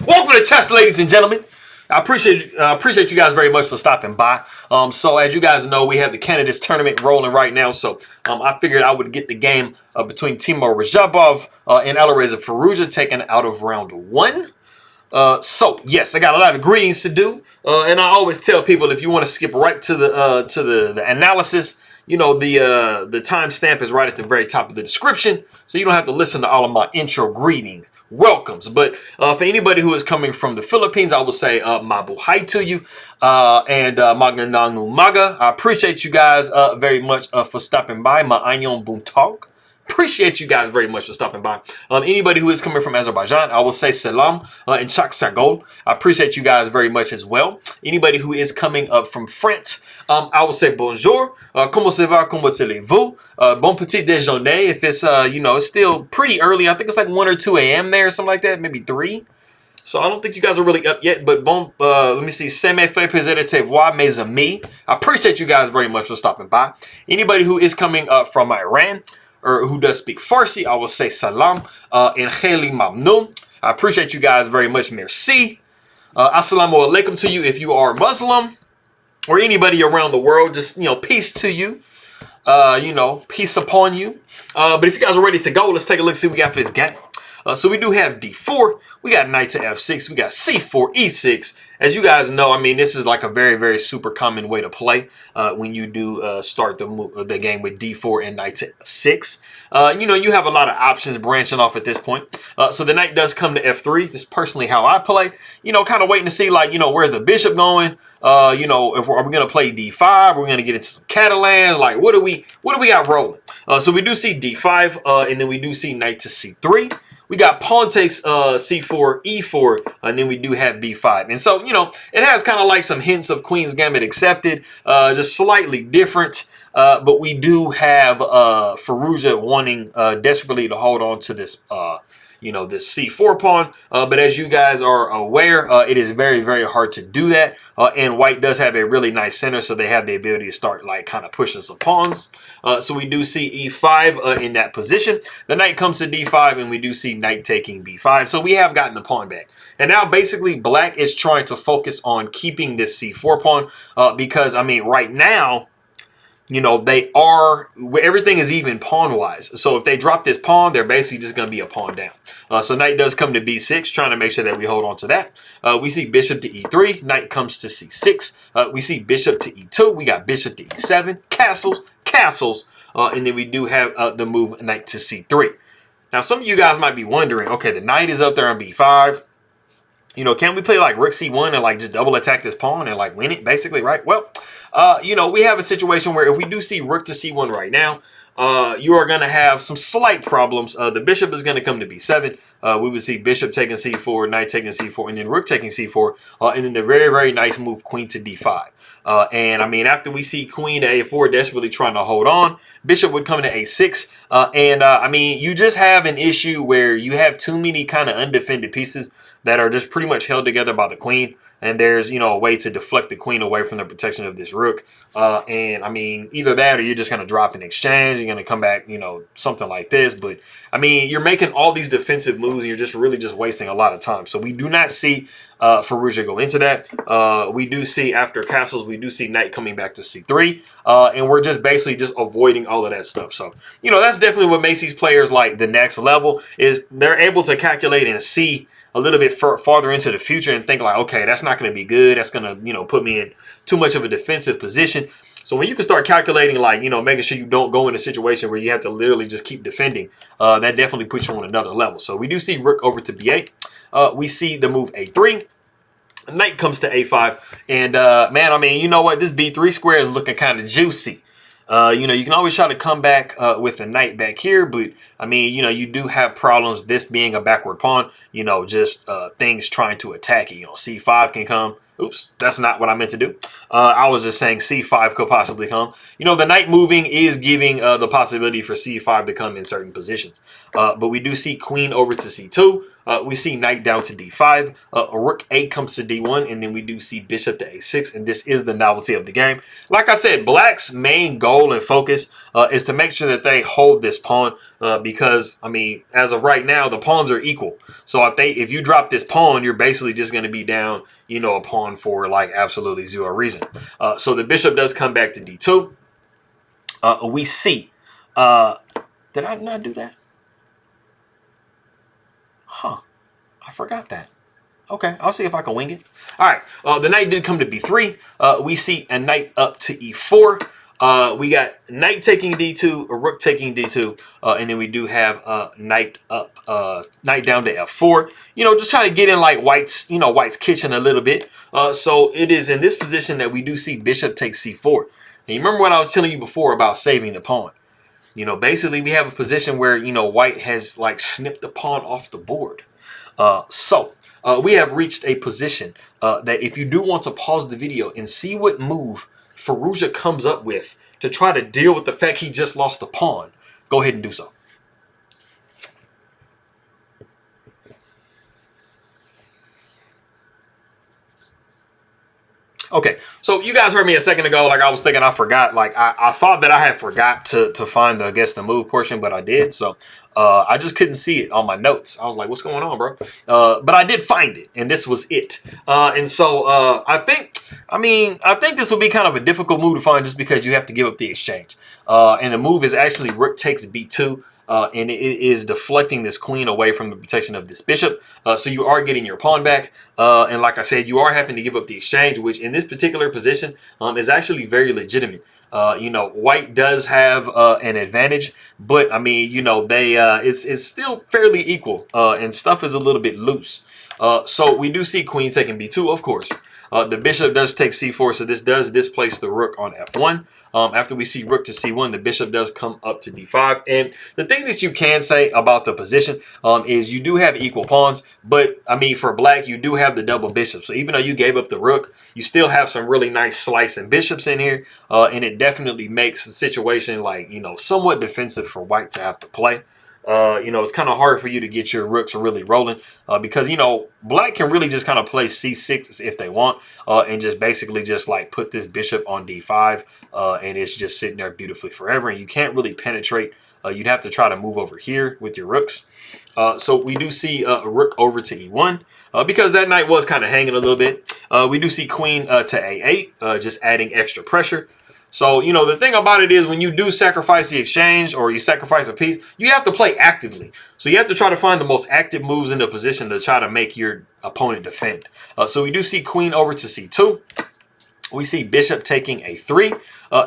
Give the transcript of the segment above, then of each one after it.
Welcome to chess, ladies and gentlemen. I appreciate you guys very much for stopping by. So as you guys know, we have the candidates tournament rolling right now. So I figured I would get the game between Teimour Radjabov and Alireza Firouzja taken out of round one. So yes, I got a lot of greetings to do, and I always tell people if you want to skip right to the analysis, you know the timestamp is right at the very top of the description, so you don't have to listen to all of my intro greetings, welcomes. But for anybody who is coming from the Philippines, I will say mabuhay to you, and magandang umaga. I appreciate you guys very much for stopping by. Maanyong buntag. Appreciate you guys very much for stopping by. Anybody who is coming from Azerbaijan, I will say salam and chak sagol. I appreciate you guys very much as well. Anybody who is coming up from France, I will say bonjour. Comment ça va? Comment allez-vous? Bon petit déjeuner. If it's, it's still pretty early. I think it's like 1 or 2 a.m. there, something like that, maybe 3. So I don't think you guys are really up yet, but let me see. C'est me fait plaisir de te voir, mes amis. I appreciate you guys very much for stopping by. Anybody who is coming up from Iran, or who does speak Farsi, I will say salam and kheli mamnoon. I appreciate you guys very much. Merci. Assalamu alaikum to you if you are Muslim or anybody around the world. Just, peace to you. Peace upon you. But if you guys are ready to go, let's take a look, see what we got for this game. So we do have D4. We got knight to F6. We got C4, E6. As you guys know, I mean, this is like a very, very super common way to play when you do start the game with D4 and knight to F6. You have a lot of options branching off at this point. So the knight does come to F3. This is personally how I play. Kind of waiting to see, like, where's the bishop going? If are we going to play D5? We're going to get into some Catalans. Like, what do we got rolling? So we do see D5, and then we do see knight to C3. We got pawn takes C4, E4, and then we do have B5. And so, it has kind of like some hints of Queen's Gambit accepted, just slightly different. But we do have Firouzja wanting desperately to hold on to this, this C4 pawn. But as you guys are aware, it is very, very hard to do that. And white does have a really nice center, so they have the ability to start like kind of pushing some pawns. So we do see E5 in that position. The knight comes to D5, and we do see knight taking B5. So we have gotten the pawn back. And now basically black is trying to focus on keeping this C4 pawn because, I mean, right now, everything is even pawn-wise. So if they drop this pawn, they're basically just going to be a pawn down. So knight does come to B6, trying to make sure that we hold on to that. We see bishop to E3. Knight comes to C6. We see bishop to E2. We got bishop to E7. Castles. And then we do have the move knight to C3. Now, some of you guys might be wondering, okay, the knight is up there on B5. Can we play like rook C1 and like just double attack this pawn and like win it, basically, right? Well, we have a situation where if we do see rook to C1 right now, you are going to have some slight problems. The bishop is going to come to B7. We would see bishop taking C4, knight taking C4, and then rook taking C4, and then the very, very nice move queen to D5. And I mean, after we see queen to A4, desperately trying to hold on, bishop would come to A6. I mean, you just have an issue where you have too many kind of undefended pieces that are just pretty much held together by the queen. And there's, a way to deflect the queen away from the protection of this rook. And, I mean, either that or you're just going to drop in exchange. You're going to come back, something like this. But, I mean, you're making all these defensive moves and you're just really just wasting a lot of time. So we do not see Firouzja go into that. We do see after castles, we do see knight coming back to C3. And we're just basically just avoiding all of that stuff. So, that's definitely what makes these players like the next level is they're able to calculate and see a little bit farther into the future and think like, okay, that's not going to be good. That's going to, put me in too much of a defensive position. So when you can start calculating, like, making sure you don't go in a situation where you have to literally just keep defending, that definitely puts you on another level. So we do see rook over to B8. We see the move A3. Knight comes to A5. And, man, I mean, you know what? This B3 square is looking kind of juicy. You can always try to come back with a knight back here, but I mean, you do have problems. This being a backward pawn, just things trying to attack it. C5 can come. Oops, that's not what I meant to do. I was just saying C5 could possibly come. The knight moving is giving the possibility for C5 to come in certain positions. But we do see queen over to c2. We see knight down to d5. Rook 8 comes to d1, and then we do see bishop to a6, and this is the novelty of the game. Like I said, black's main goal and focus is to make sure that they hold this pawn because, I mean, as of right now, the pawns are equal. So if you drop this pawn, you're basically just going to be down, you know, a pawn for like absolutely zero reason. So the bishop does come back to d2. We see, did I not do that? Huh, I forgot that. Okay, I'll see if I can wing it. All right, the knight did come to b3. We see a knight up to e4. We got knight taking d2, a rook taking d2, and then we do have knight up, knight down to f4. You know, just trying to get in like white's, you know, white's kitchen a little bit. So it is in this position that we do see bishop takes c4. And you remember what I was telling you before about saving the pawn? You know, basically we have a position where, you know, white has like snipped the pawn off the board. We have reached a position that if you do want to pause the video and see what move Firouzja comes up with to try to deal with the fact he just lost the pawn, go ahead and do so. Okay, so you guys heard me a second ago, like I was thinking I forgot, like I thought that I had forgot to find the guess the move portion, but I did. So I just couldn't see it on my notes. I was like, what's going on, bro? But I did find it, and this was it. And so I think this would be kind of a difficult move to find just because you have to give up the exchange. And the move is actually rook takes b2. And it is deflecting this queen away from the protection of this bishop. So you are getting your pawn back. And like I said, you are having to give up the exchange, which in this particular position is actually very legitimate. You know, white does have an advantage, but I mean, you know, it's still fairly equal and stuff is a little bit loose. So we do see queen taking b2, of course. The bishop does take c4, so this does displace the rook on f1. After we see rook to c1, the bishop does come up to d5. And the thing that you can say about the position is you do have equal pawns, but I mean, for black, you do have the double bishop. So even though you gave up the rook, you still have some really nice slicing bishops in here. And it definitely makes the situation like, you know, somewhat defensive for white to have to play. You know, it's kind of hard for you to get your rooks really rolling because, you know, black can really just kind of play c6 if they want and just basically just like put this bishop on d5 and it's just sitting there beautifully forever. And you can't really penetrate. You'd have to try to move over here with your rooks. So we do see a rook over to e1 because that knight was kind of hanging a little bit. We do see queen to a8, just adding extra pressure. So, you know, the thing about it is when you do sacrifice the exchange or you sacrifice a piece, you have to play actively. So you have to try to find the most active moves in the position to try to make your opponent defend. So we do see queen over to c2. We see bishop taking a3.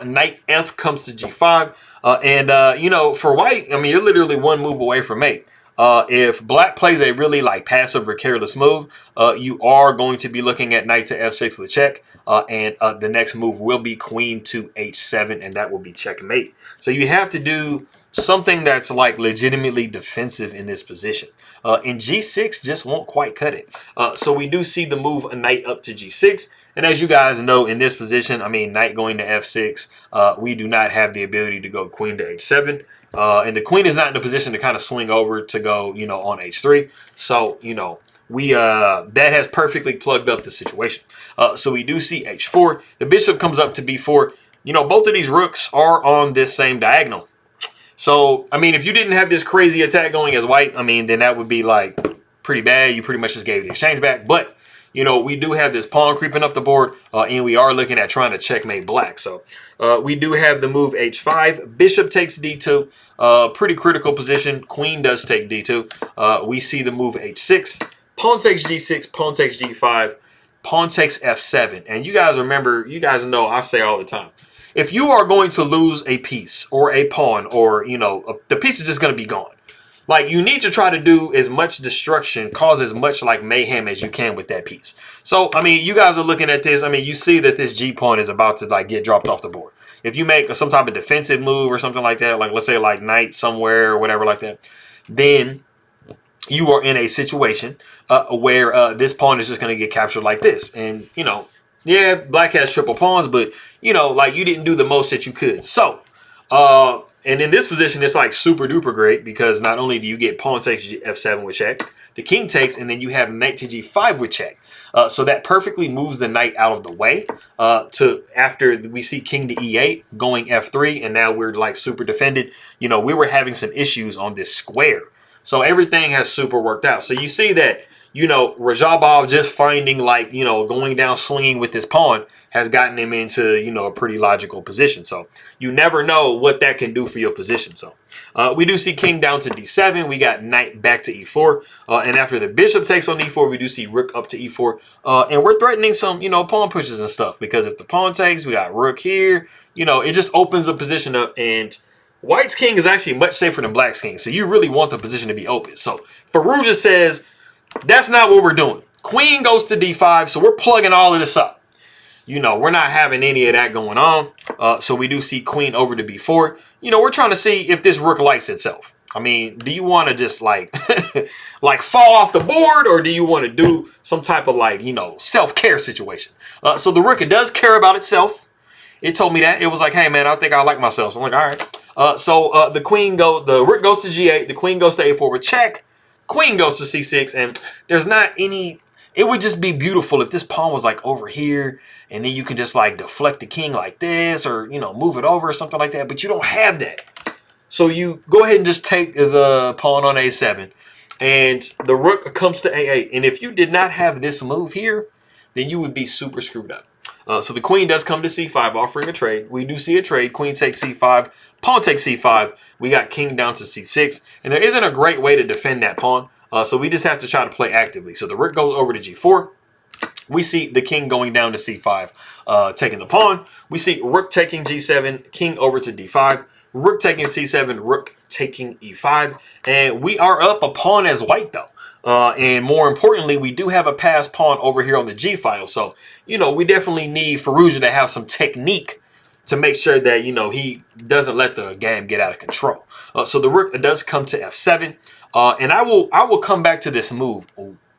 Knight f comes to g5. You know, for white, I mean, you're literally one move away from mate. If black plays a really like passive or careless move, you are going to be looking at knight to f6 with check. The next move will be queen to h7, and that will be checkmate. So you have to do something that's like legitimately defensive in this position. And g6 just won't quite cut it. So we do see the move a knight up to g6. And as you guys know, in this position, I mean, knight going to f6, we do not have the ability to go queen to h7. And the queen is not in a position to kind of swing over to go, you know, on h3. So, you know, that has perfectly plugged up the situation. So we do see h4. The bishop comes up to b4. You know, both of these rooks are on this same diagonal. So, I mean, if you didn't have this crazy attack going as white, I mean, then that would be like pretty bad. You pretty much just gave the exchange back. But, you know, we do have this pawn creeping up the board, and we are looking at trying to checkmate black. So we do have the move h5. Bishop takes d2. Pretty critical position. Queen does take d2. We see the move h6. Pawn takes g6. Pawn takes g5. Pawn takes f7. And you guys remember, you guys know I say all the time, if you are going to lose a piece or a pawn or, you know, the piece is just going to be gone. Like, you need to try to do as much destruction, cause as much like mayhem as you can with that piece. So, I mean, you guys are looking at this. I mean, you see that this G pawn is about to like get dropped off the board. If you make some type of defensive move or something like that, like let's say like knight somewhere or whatever like that, then you are in a situation where this pawn is just going to get captured like this. And, you know, yeah, black has triple pawns, but, you know, like you didn't do the most that you could. So, And in this position, it's like super duper great because not only do you get pawn takes f7 with check, the king takes, and then you have knight to g5 with check. So that perfectly moves the knight out of the way to after we see king to e8 going f3, and now we're like super defended. You know, we were having some issues on this square. So everything has super worked out. So you see that, you know, Radjabov just finding like, you know, going down swinging with his pawn has gotten him into, you know, a pretty logical position. So you never know what that can do for your position. So we do see king down to d7. We got knight back to e4. And after the bishop takes on e4, we do see rook up to e4. And we're threatening some, you know, pawn pushes and stuff. Because if the pawn takes, we got rook here. You know, it just opens the position up. And white's king is actually much safer than black's king. So you really want the position to be open. So Firouzja says, that's not what we're doing. Queen goes to d5, so we're plugging all of this up. You know, we're not having any of that going on. So we do see queen over to b4. You know, we're trying to see if this rook likes itself. I mean, do you want to just like, like fall off the board, or do you want to do some type of like, you know, self-care situation? So the rook, it does care about itself. It told me that. It was like, hey man, I think I like myself. So I'm like, all right. So the rook goes to g8, the queen goes to a4 with check. Queen goes to c6, and there's not any. It would just be beautiful if this pawn was like over here, and then you can just like deflect the king like this, or, you know, move it over or something like that. But you don't have that. So you go ahead and just take the pawn on a7, and the rook comes to a8. And if you did not have this move here, then you would be super screwed up. So the queen does come to c5, offering a trade. We do see a trade. Queen takes c5, pawn takes c5. We got king down to c6, and there isn't a great way to defend that pawn. So we just have to try to play actively. So the rook goes over to g4. We see the king going down to c5, taking the pawn. We see rook taking g7, king over to d5, rook taking c7, rook taking e5, and we are up a pawn as white though. And more importantly, we do have a passed pawn over here on the G file. So, you know, we definitely need Firouzja to have some technique to make sure that, you know, he doesn't let the game get out of control. So the rook does come to f7. And I will come back to this move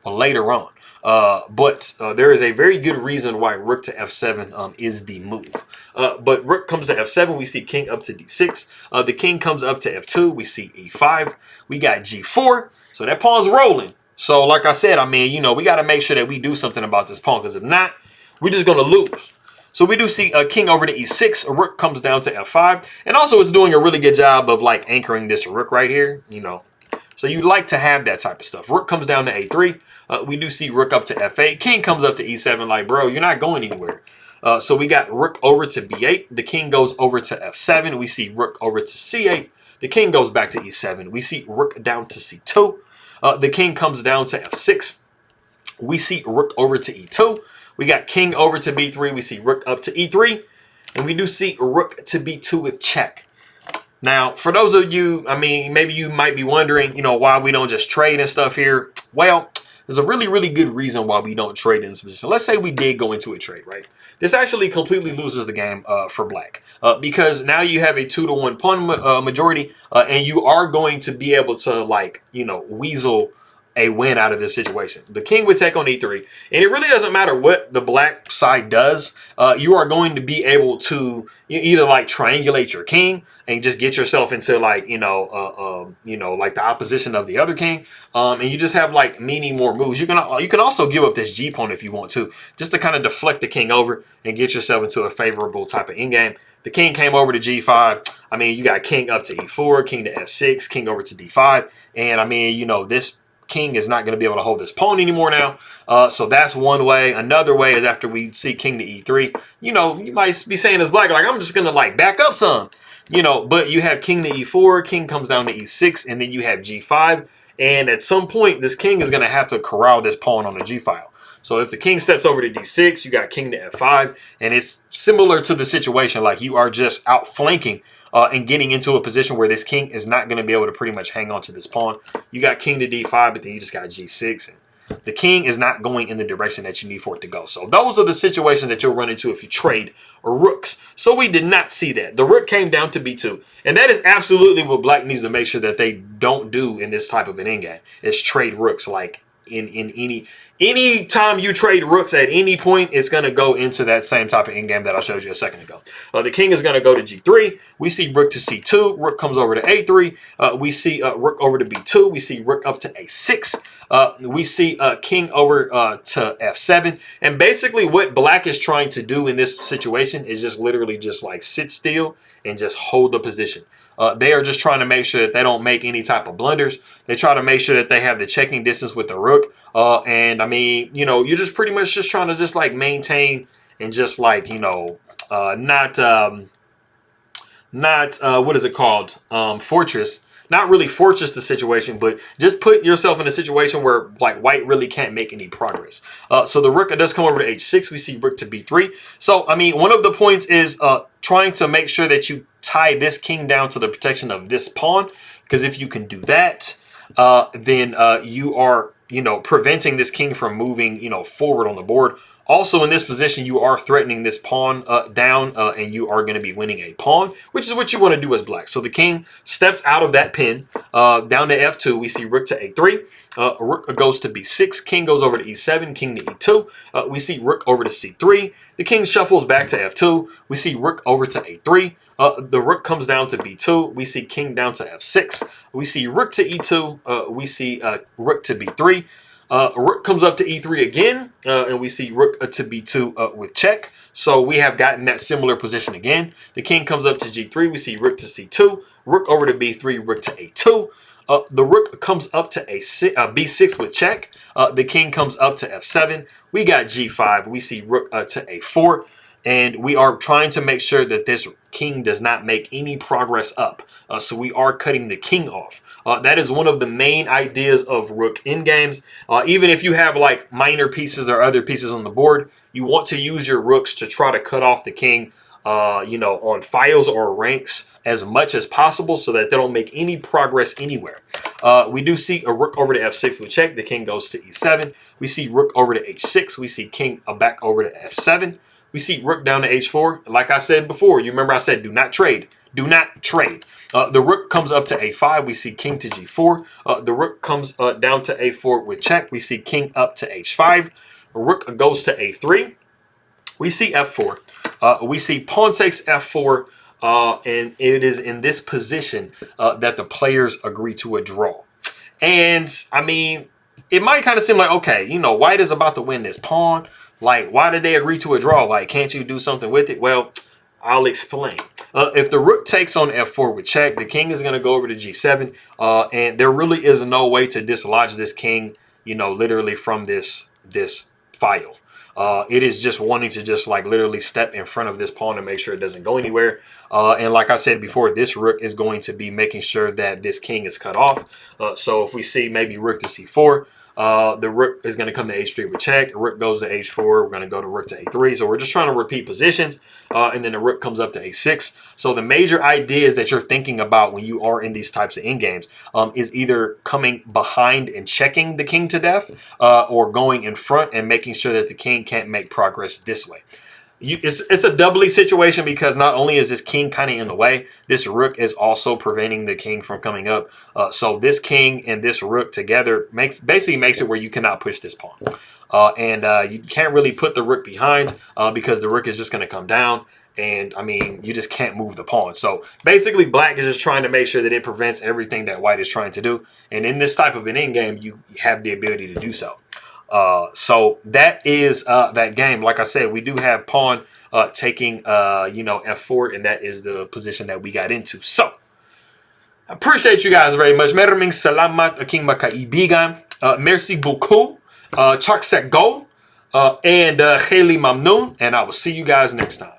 later on. But there is a very good reason why rook to f7 is the move. But rook comes to f7. We see king up to d6. The king comes up to f2. We see e5. We got g4. So that pawn's rolling. So like I said, I mean, you know, we got to make sure that we do something about this pawn, because if not, we're just going to lose. So we do see a king over to e6. A rook comes down to f5. And also it's doing a really good job of like anchoring this rook right here, you know. So you like to have that type of stuff. Rook comes down to a3. We do see rook up to f8. King comes up to e7. Like, bro, you're not going anywhere. So we got rook over to b8. The king goes over to f7. We see rook over to c8. The king goes back to e7. We see rook down to c2. The king comes down to f6. We see rook over to e2. We got king over to b3. We see rook up to e3. And we do see rook to b2 with check. Now, for those of you, I mean, maybe you might be wondering, you know, why we don't just trade and stuff here. Well, there's a really, really good reason why we don't trade in this position. Let's say we did go into a trade, right? This actually completely loses the game for black because now you have a 2-to-1 pawn majority and you are going to be able to, like, you know, weasel a win out of this situation. The king would take on e3, and it really doesn't matter what the black side does. You are going to be able to either like triangulate your king and just get yourself into like, you know, like the opposition of the other king, and you just have like many more moves. You can also give up this g pawn if you want to, just to kind of deflect the king over and get yourself into a favorable type of endgame. The king came over to g5. I mean, you got king up to e4, king to f6, king over to d5, and I mean, you know, this king is not going to be able to hold this pawn anymore now. So that's one way. Another way is after we see king to e3, you know, you might be saying as black, like, I'm just going to like back up some, you know, but you have king to e4, king comes down to e6, and then you have g5. And at some point, this king is going to have to corral this pawn on the g file. So if the king steps over to d6, you got king to f5, and it's similar to the situation, like you are just outflanking and getting into a position where this king is not going to be able to pretty much hang on to this pawn. You got king to d5, but then you just got g6. And the king is not going in the direction that you need for it to go. So those are the situations that you'll run into if you trade rooks. So we did not see that. The rook came down to b2. And that is absolutely what black needs to make sure that they don't do in this type of an endgame, is trade rooks like any time you trade rooks at any point, it's going to go into that same type of endgame that I showed you a second ago. The king is going to go to g3. We see rook to c2. Rook comes over to a3. We see rook over to b2. We see rook up to a6. We see king over to f7. And basically what black is trying to do in this situation is just literally just like sit still and just hold the position. They are just trying to make sure that they don't make any type of blunders. They try to make sure that they have the checking distance with the rook. And I mean, you know, you're just pretty much just trying to just like maintain and just like, you know, not what is it called? Fortress. Not really fortress the situation, but just put yourself in a situation where like white really can't make any progress. So the rook does come over to h6. We see rook to b3. So, I mean, one of the points is trying to make sure that you tie this king down to the protection of this pawn. Because if you can do that, then you are, you know, preventing this king from moving, you know, forward on the board. Also, in this position, you are threatening this pawn down, and you are going to be winning a pawn, which is what you want to do as black. So the king steps out of that pin down to f2. We see rook to a3. Rook goes to b6. King goes over to e7. King to e2. We see rook over to c3. The king shuffles back to f2. We see rook over to a3. The rook comes down to b2. We see king down to f6. We see rook to e2. We see rook to b3. Rook comes up to e3 again, and we see rook to b2 with check. So we have gotten that similar position again. The king comes up to g3. We see rook to c2. Rook over to b3. Rook to a2. The rook comes up to b6 with check. The king comes up to f7. We got g5. We see rook to a4. And we are trying to make sure that this king does not make any progress up. So we are cutting the king off. That is one of the main ideas of rook in games. Even if you have like minor pieces or other pieces on the board, you want to use your rooks to try to cut off the king, you know, on files or ranks as much as possible so that they don't make any progress anywhere. We do see a rook over to f6 with check. The king goes to e7. We see rook over to h6. We see king back over to f7. We see rook down to h4. Like I said before, you remember I said do not trade. Do not trade. The rook comes up to a5. We see king to g4. The rook comes down to a4 with check. We see king up to h5. Rook goes to a3. We see f4. We see pawn takes f4. And it is in this position that the players agree to a draw. And, I mean, it might kind of seem like, okay, you know, white is about to win this pawn. Like, why did they agree to a draw? Like, can't you do something with it? Well, I'll explain. If the rook takes on f4 with check, the king is going to go over to g7. And there really is no way to dislodge this king, you know, literally from this file. It is just wanting to just like literally step in front of this pawn to make sure it doesn't go anywhere. And like I said before, this rook is going to be making sure that this king is cut off. So if we see maybe rook to c4, the rook is going to come to h3 with check. Rook goes to h4. We're going to go to rook to a3. So we're just trying to repeat positions. And then the rook comes up to a6. So the major ideas that you're thinking about when you are in these types of endgames is either coming behind and checking the king to death or going in front and making sure that the king can't make progress this way. It's a doubly situation because not only is this king kind of in the way, this rook is also preventing the king from coming up. So this king and this rook together basically makes it where you cannot push this pawn. And you can't really put the rook behind because the rook is just going to come down. And, I mean, you just can't move the pawn. So, basically, black is just trying to make sure that it prevents everything that white is trying to do. And in this type of an endgame, you have the ability to do so. So that is that game. Like I said, we do have pawn taking, you know, f4, and that is the position that we got into. So, I appreciate you guys very much. Maraming salamat aking makaibigan. Merci beaucoup. Chak sek go. And Khayli Mamnoon. And I will see you guys next time.